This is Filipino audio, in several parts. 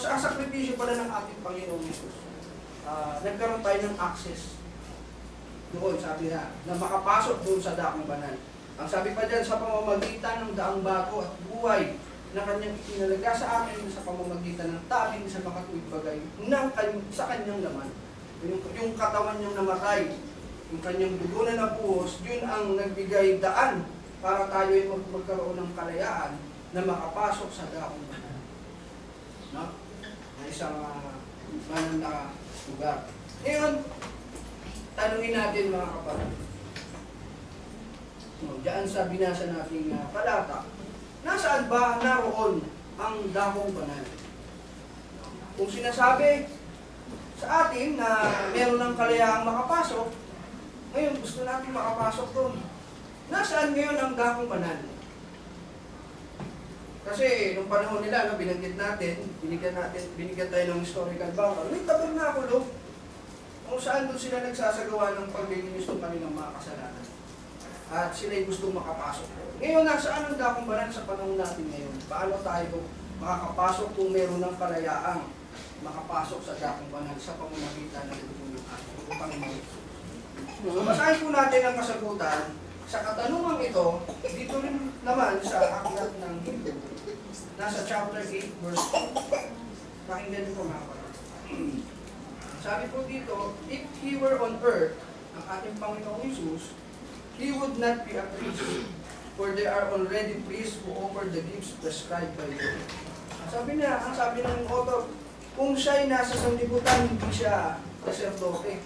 sa sakripisyo pala ng ating Panginoong Jesus, nagkaroon tayo ng access doon, sabi na makapasok doon sa daang banal. Ang sabi pa dyan, sa pamamagitan ng daang bago at buhay na kanyang itinalaga sa akin sa pamamagitan ng tabing sa makatuwid bagay sa kanyang laman. Yung katawan niyang namatay, yung kanyang dugo na nabuhos, yun ang nagbigay daan para tayo ay magkaroon ng kalayaan na makapasok sa daang banal. No? Na isang banal na lugar. Ngayon, tanungin natin mga kapatid. Diyan sa binasa nating talata, nasaan ba naroon ang daong banal? Kung sinasabi sa atin na meron ng kalayaang makapasok, ngayon gusto natin makapasok doon. Nasaan ngayon ang daong banal? Kasi nung panahon nila, no, binanggit natin, binigyan tayo ng historical background. May tabernakulo kung saan doon sila nagsasagawa ng paglilinis ng kanilang mga kasalanan. At sila'y gustong makapasok. Ngayon, nasaan ang daong banal sa panahon natin ngayon? Paano tayo makakapasok kung meron ng kalayaang makapasok sa daong banal sa pamamagitan ng dugo ng ating Panginoon? So, basahin po natin ang kasagutan sa katanungang ito, dito rin naman sa aklat ng Hebrew. Nasa chapter 8, verse 4. Pakinggan niyo po mga kapatid. Sabi po dito, if He were on earth, ang ating Panginoong Jesus, He would not be a priest, for there are already priests who offer the gifts prescribed by law. Ang sabi ng author, kung siya'y nasa sanlibutan, hindi siya saserdote.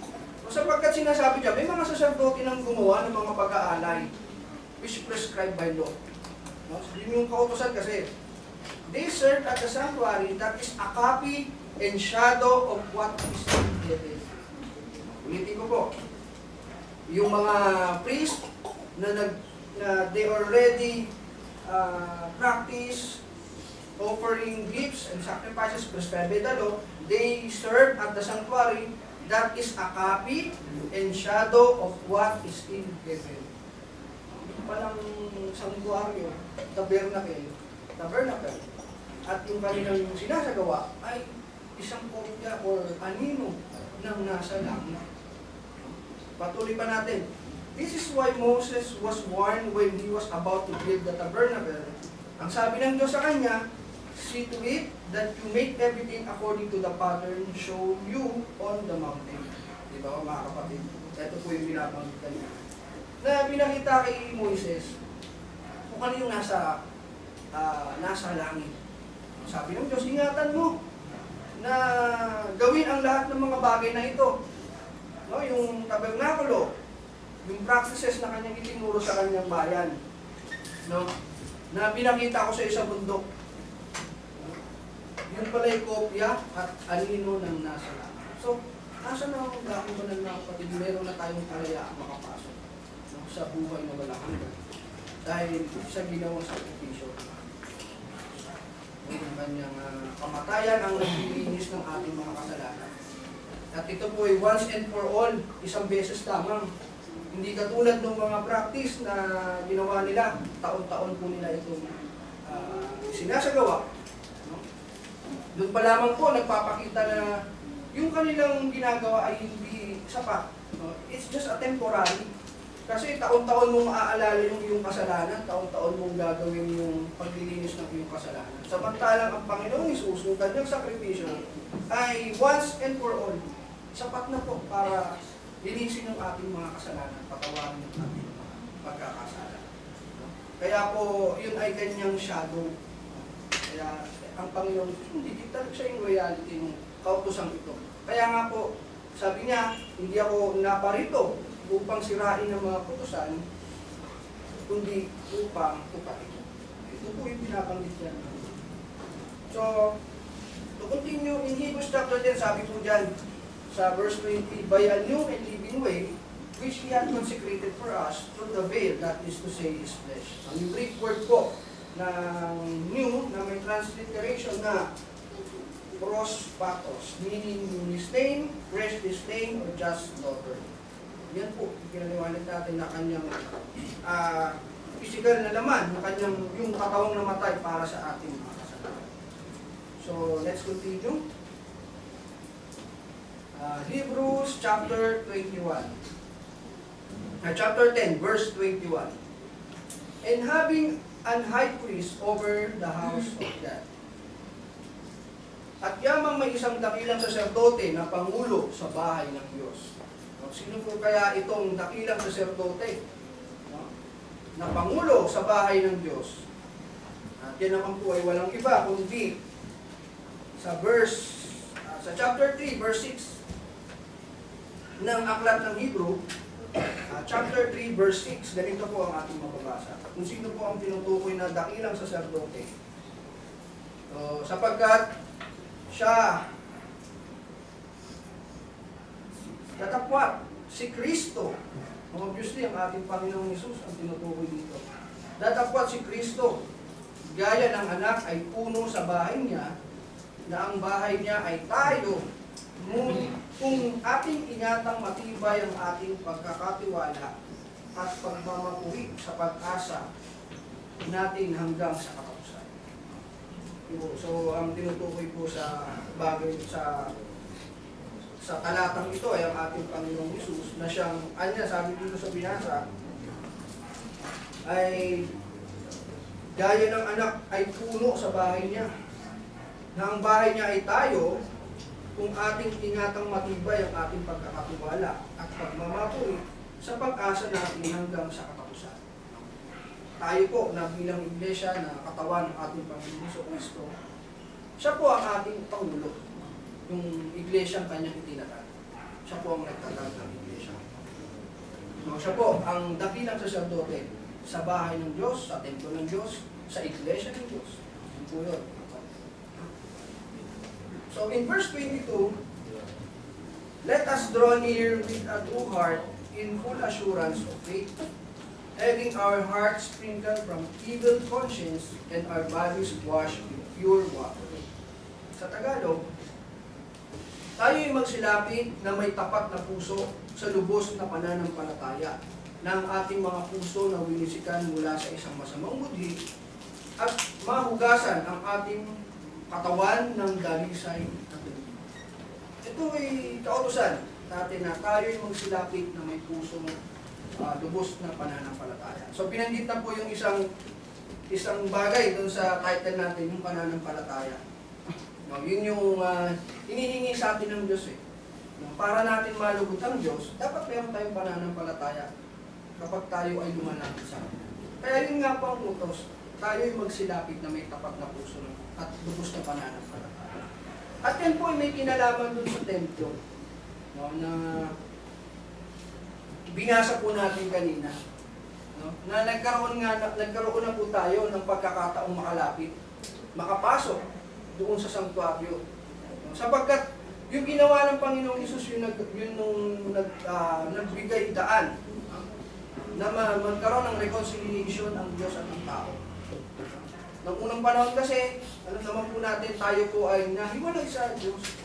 O sapagkat sinasabi niya, may mga saserdote nang gumawa ng mga pag-aalay, which prescribed by law. No? So, yun yung kautosan kasi, they serve at the sanctuary that is a copy and shadow of what is in heaven. Ulitin ko po. Yung mga priest na they already practice offering gifts and sacrifices prescribed by the law, they serve at the sanctuary that is a copy and shadow of what is in heaven. Palang sanctuary, tabernacle, at yung kanilang sinasagawa ay isang kopya or anino ng nasa langit. Patuloy pa natin. This is why Moses was warned when he was about to build the tabernacle. Ang sabi ng Diyos sa kanya, see to it that you make everything according to the pattern shown you on the mountain. Di ba mga kapatid? Ito po yung binabanggit niya. Na pinakita kay Moises, kung ano yung nasa langit. Sabi ng Diyos, ingatan mo na gawin ang lahat ng mga bagay na ito. No, yung tabernakulo, yung practices na kanyang itinuro sa kanyang bayan, no, na pinakita ko sa isang bundok. Yun pala yung kopya at anino ng nasa langit. So, nasa na ang daking banal na kapatid, meron na tayong kalayaan makapasok, no, sa buhay na walang hanggan. Dahil sa ginawang sakripisyo, yung kanyang kamatayan ang naglilinis ng ating mga kasalanan. At ito po ay once and for all, isang beses lamang. Hindi katulad ng mga practice na ginawa nila, taon-taon po nila itong sinasagawa. No? Doon pa lamang po, nagpapakita na yung kanilang ginagawa ay hindi sapat. No? It's just a temporary. Kasi taon-taon mong maaalala yung iyong kasalanan, taon-taon mong gagawin yung paglilinis ng iyong kasalanan. Samantalang ang Panginoong Hesus, yung kanyang sakripisyo, ay once and for all, sapat na po para linisin yung ating mga kasalanan, patawarin yung ating mga pagkakasala. Kaya po, yun ay kanyang shadow. Kaya ang Panginoon, hindi talaga siya yung reality ng kautosang ito. Kaya nga po, sabi niya, hindi ako naparito upang sirain ng mga kautosan, kundi upang tuparin. Ito po yung pinabanggit niya. So, to continue, in Hebrews chapter 10, sabi po dyan, sa verse 20, by a new and living way, which He had consecrated for us through the veil, that is to say, His flesh. Ang Greek word po ng new, na may transliteration na prospatos, meaning stain, freshly stained, or just slaughtered. Yan po, pinaliwanag natin na kanyang physical na laman, na kanyang yung katawang namatay para sa ating mga kasalanan. So, let's continue. Hebrews chapter 21. Chapter 10, verse 21. And having an high priest over the house of God. At yamang may isang dakilang saserdote na pangulo sa bahay ng Diyos. Sino po kaya itong dakilang saserdote? Na pangulo sa bahay ng Diyos. At yan naman po ay walang iba kundi sa chapter 3, verse 6 ng aklat ng Hebrew, chapter 3, verse 6, ganito po ang ating mababasa. Kung sino po ang tinutukoy na dakilang saserdote. Sapagkat siya datapwat, si Kristo. Obviously, ang ating Panginoong Hesus ang tinutukoy dito. Datapwat si Kristo, gaya ng anak ay puno sa bahay niya, na ang bahay niya ay tayo. Kung ating ingatang matibay ang ating pagkakatiwala at pagmamatuwid sa pag-asa natin hanggang sa katapusan. So, ang tinutukoy po sa bagay sa talatang ito ay ang ating Panginoong Hesus na siyang, sabi dito sa binasa, ay gaya ng anak ay puno sa bahay niya, na ang bahay niya ay tayo, kung ating ingatang matibay ang ating pagkakatiwala at pagmamatuwid sa pag-asa natin hanggang sa katapusan. Tayo po na bilang iglesia na katawan ng ating Panginoon Jesucristo, siya po ang ating Pangulo. Yung iglesia ang kanyang itinatag. Siya po ang nagtatag ng iglesia. Siya po ang dakilang saserdote sa bahay ng Diyos, sa templo ng Diyos, sa iglesia ng Diyos. Yun po yun. So in verse 22, let us draw near with a true heart in full assurance of faith, having our hearts sprinkled from evil conscience and our bodies washed with pure water. Sa Tagalog, tayo'y magsilapit na may tapat na puso sa lubos na pananampalataya, na ang ating mga puso na winisikan mula sa isang masamang budhi at mahugasan ang ating katawan ng dalisay na tubig. Ito ay kautusan natin na tayo'y magsilapit na may pusong lubos na pananampalataya. So pinanggit na po yung isang bagay dun sa title natin, yung pananampalataya. No, yun yung hinihingi sa atin ng Diyos eh. No, para natin malugod ang Diyos, dapat meron tayong pananampalataya kapag tayo ay lumalapit sa Kanya. Kaya yun nga po ang utos, tayo'y magsilapit na may tapat na puso at lubos na pananampalataya. At yan po ay may kinalaman dun sa templo, no, na binasa po natin kanina. No, na nagkaroon na po tayo ng pagkakataong makapasok doon sa sanktuaryo. No, sapagkat yung ginawa ng Panginoong Hesus, nagbigay daan na magkaroon ng reconciliation ang Diyos at ang tao. Noong unang panahon kasi, alam naman po natin, tayo po ay nahiwalay sa Diyos.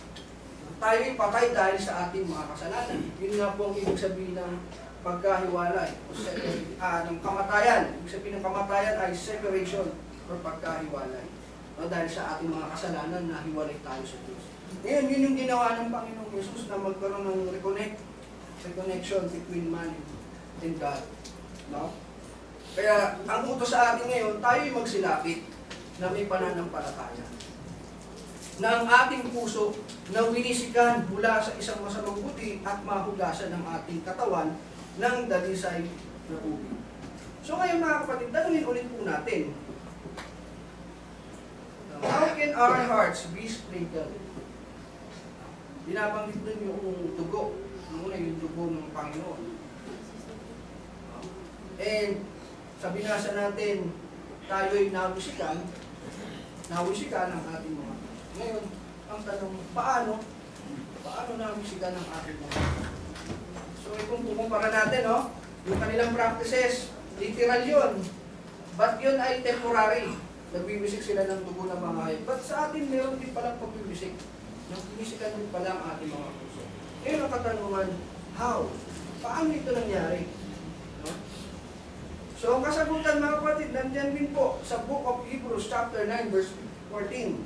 Tayo ay patay dahil sa ating mga kasalanan. Yun nga po ang ibig sabihin ng pagkahiwalay, o ng kamatayan. Ibig sabihin ng kamatayan ay separation or pagkahiwalay. No, dahil sa ating mga kasalanan, nahiwalay tayo sa Diyos. Ngayon, yun yung ginawa ng Panginoong Hesus na magkaroon ng reconnection between man and God. No? Kaya, ang utos sa atin ngayon, tayo'y magsilapit na may pananampalataya. Na ang ating puso na winisikan mula sa isang masamang buti at mahugasan ng ating katawan ng dalisay na tubig. So ngayon mga kapatid, tanungin ulit po natin, how can our hearts be sprinkled? Binabanggit dun yung dugo. Muna yung dugo ng Panginoon. And sa binasa natin, tayo'y nawisikan ang ating mga. Ngayon, ang tanong, paano nawisikan ang ating mga? So kung kukumpara natin, yung kanilang practices, literal yun. But yun ay temporary. Nagbibisik sila ng dugo ng mga hayop. But sa atin, meron din palang pagbibisik. Nagbibisikan din pala ang ating mga puso. Ngayon ang katanungan, how? Paano ito nangyari? No? So ang kasagutan mga kapatid, nandyan din po sa Book of Hebrews chapter 9 verse 14.